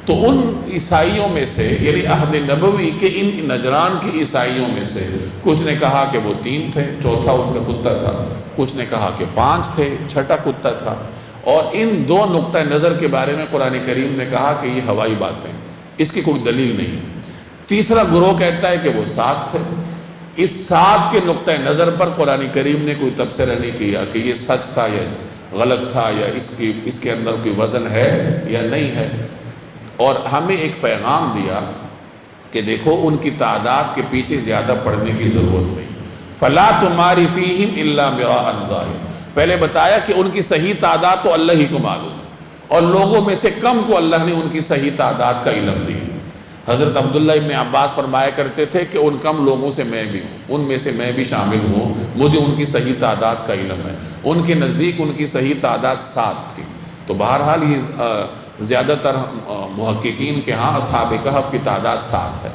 تو ان عیسائیوں میں سے یعنی عہد نبوی کے ان نجران کی عیسائیوں میں سے کچھ نے کہا کہ وہ 3 تھے، چوتھا ان کا کتا تھا، کچھ نے کہا کہ 5 تھے، چھٹا کتا تھا، اور ان 2 نقطہ نظر کے بارے میں قرآن کریم نے کہا کہ یہ ہوائی باتیں، اس کی کوئی دلیل نہیں۔ تیسرا گروہ کہتا ہے کہ وہ 7 تھے۔ اس 7 کے نقطہ نظر پر قرآن کریم نے کوئی تبصرہ نہیں کیا کہ یہ سچ تھا یا غلط تھا، یا اس کے اندر کوئی وزن ہے یا نہیں ہے، اور ہمیں ایک پیغام دیا کہ دیکھو ان کی تعداد کے پیچھے زیادہ پڑھنے کی ضرورت نہیں۔ فَلَا تُمَارِ فِيهِمْ إِلَّا مِرَاءً ظَاهِرًا، پہلے بتایا کہ ان کی صحیح تعداد تو اللہ ہی کو معلوم ہے، اور لوگوں میں سے کم کو اللہ نے ان کی صحیح تعداد کا علم دی۔ حضرت عبداللہ ابن عباس فرمایا کرتے تھے کہ ان کم لوگوں سے میں بھی ہوں، ان میں سے میں بھی شامل ہوں، مجھے ان کی صحیح تعداد کا علم ہے۔ ان کے نزدیک ان کی صحیح تعداد 7 تھی۔ تو بہرحال یہ زیادہ تر محققین کے ہاں اصحاب کہف کی تعداد 7 ہے۔